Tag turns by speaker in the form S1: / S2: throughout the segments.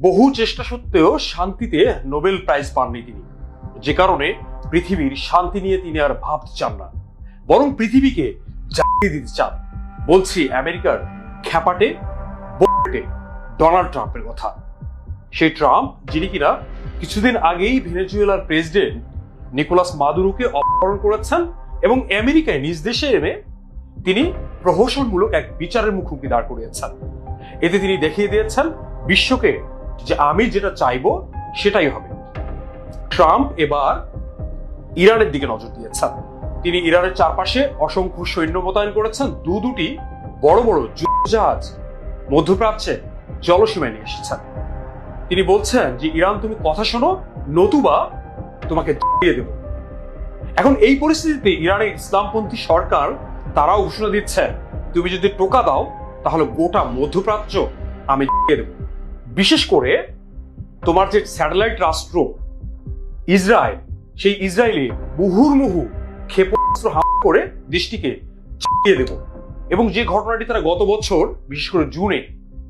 S1: বহু চেষ্টা সত্ত্বেও শান্তিতে নোবেল প্রাইজ পাননি তিনি, যে কারণে পৃথিবীর শান্তি নিয়ে তিনি আর ভাবতে চান না, বরং পৃথিবীকে জ্বালিয়ে দিতে চান। বলছি আমেরিকার খ্যাপাটে বটে ডোনাল্ড ট্রাম্পের কথা। সেই ট্রাম্প যিনি কিনা কিছুদিন আগেই ভেনেজুয়েলার প্রেসিডেন্ট নিকোলাস মাদুরোকে অপহরণ করেছেন এবং আমেরিকায় নিজ দেশে এনে তিনি প্রহসনমূলক এক বিচারের মুখোমুখি দাঁড় করিয়েছেন। এতে তিনি দেখিয়ে দিয়েছেন বিশ্বকে যে আমি যেটা চাইবো সেটাই হবে। ট্রাম্প এবার ইরানের দিকে নজর দিয়েছেন। তিনি ইরানের চারপাশে অসংখ্য সৈন্য মোতায়েন করেছেন। দুটি বড় বড় যুদ্ধজাহাজ মধ্যপ্রাচ্যে জলসীমায় নিয়ে এসেছেন। তিনি বলছেন যে ইরান তুমি কথা শোনো, নতুবা তোমাকে দিয়ে দেব। এখন এই পরিস্থিতিতে ইরানের ইসলামপন্থী সরকার তারাও ঘোষণা দিচ্ছে তুমি যদি টোকা দাও তাহলে গোটা মধ্যপ্রাচ্য আমি দিয়ে দেব। বিশেষ করে তোমার যে স্যাটেলাইট রাষ্ট্র ইসরায়েল, সেই ইসরায়েলে মুহুর্মুহু ক্ষেপণাস্ত্র হামলা করে দেশটিকে চাপিয়ে দেব। এবং যে ঘটনাটি তারা গত বছর বিশেষ করে জুনে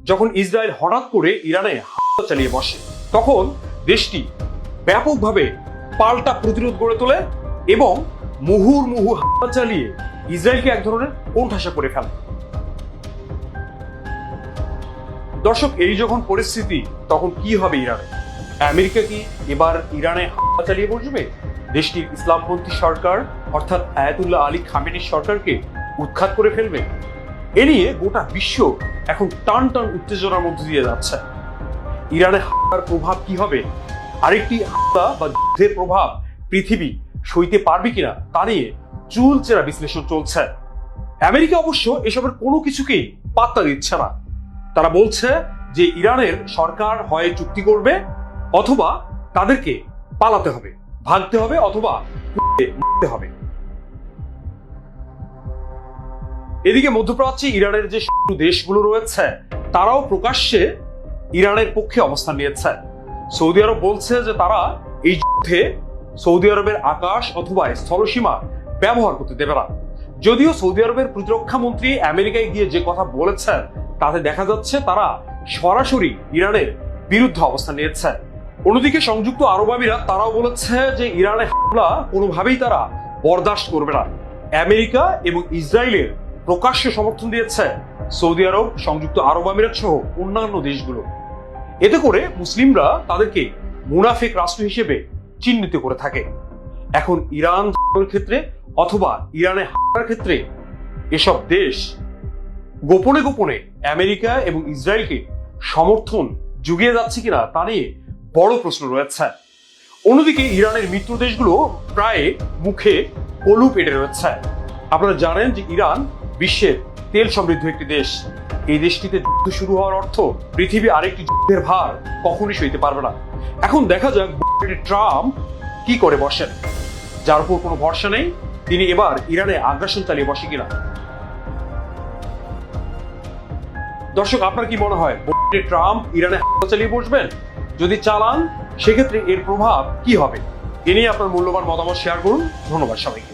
S1: যখন ইসরায়েল হঠাৎ করে ইরানে হামলা চালিয়ে বসে, তখন দেশটি ব্যাপকভাবে পাল্টা প্রতিরোধ গড়ে তোলে এবং মুহুর্মুহু হামলা চালিয়ে ইসরায়েলকে এক ধরনের কোণঠাসা করে ফেলে। দর্শক, এই যখন পরিস্থিতি তখন কি হবে ইরানে? আমেরিকা কি এবার ইরানে হামলা চালিয়ে বসবে? দেশটির ইসলামপন্থী সরকার অর্থাৎ আয়াতুল্লাহ আলী খামেনির সরকারকে উৎখাত করে ফেলবে? এ নিয়ে গোটা বিশ্ব এখন টান টান উত্তেজনার মধ্যে দিয়ে যাচ্ছে। ইরানে হামলার প্রভাব কি হবে? আরেকটি হামলা বা যুদ্ধের প্রভাব পৃথিবী সইতে পারবে কিনা তা নিয়ে চুলচেরা বিশ্লেষণ চলছে। আমেরিকা অবশ্য এসবের কোনো কিছুকেই পাত্তা দিচ্ছে না। তারা বলছে যে ইরানের সরকার হয় চুক্তি করবে অথবা তাদেরকে পালাতে হবে, ভাগতে হবে অথবা মরতে হবে। এদিকে মধ্যপ্রাচ্যে ইরানের যে শত্রু দেশগুলো রয়েছে তারাও প্রকাশ্যে ইরানের পক্ষে অবস্থান নিয়েছে। সৌদি আরব বলছে যে তারা এই যুদ্ধে সৌদি আরবের আকাশ অথবা স্থলসীমা ব্যবহার করতে দেবে না। যদিও সৌদি আরবের প্রতিরক্ষা মন্ত্রী আমেরিকায় গিয়ে যে কথা বলেছেন তাতে দেখা যাচ্ছে তারা সরাসরি ইরানের বিরুদ্ধে অবস্থান নিয়েছে। অন্যদিকে সংযুক্ত আরব আমিরাত তারাও বলেছে যে ইরানে হামলা কোনোভাবেই তারা বরদাস্ত করবে না। আমেরিকা এবং ইসরায়েলের প্রকাশ্য সমর্থন দিয়েছে সৌদি আরব, সংযুক্ত আরব আমিরাত সহ অন্যান্য দেশগুলো। এতে করে মুসলিমরা তাদেরকে মুনাফিক রাষ্ট্র হিসেবে চিহ্নিত করে থাকে। এখন ইরান ক্ষেত্রে অথবা ইরানে হামলার ক্ষেত্রে এসব দেশ গোপনে গোপনে আমেরিকা এবং ইসরায়েলকে সমর্থন জুগিয়ে যাচ্ছে কিনা তা নিয়ে বড় প্রশ্ন রয়েছে। অন্যদিকে ইরানের মিত্র দেশগুলো প্রায় মুখে কলু পেটে রয়েছে। আপনারা জানেন যে ইরান বিশ্বের তেল সমৃদ্ধ একটি দেশ। এই দেশটিতে যুদ্ধ শুরু হওয়ার অর্থ পৃথিবী আরেকটি যুদ্ধের ভার কখনোই সইতে পারবে না। এখন দেখা যাক ট্রাম্প কি করে বসেন, যার উপর কোনো ভরসা নেই। তিনি এবার ইরানে আগ্রাসন চালিয়ে বসে কিনা। দর্শক, আপনার কি মনে হয় ট্রাম্প ইরানে হামলা চালিয়ে বসবেন? যদি চালান সেক্ষেত্রে এর প্রভাব কি হবে? এ নিয়ে আপনার মূল্যবান মতামত শেয়ার করুন। ধন্যবাদ সবাইকে।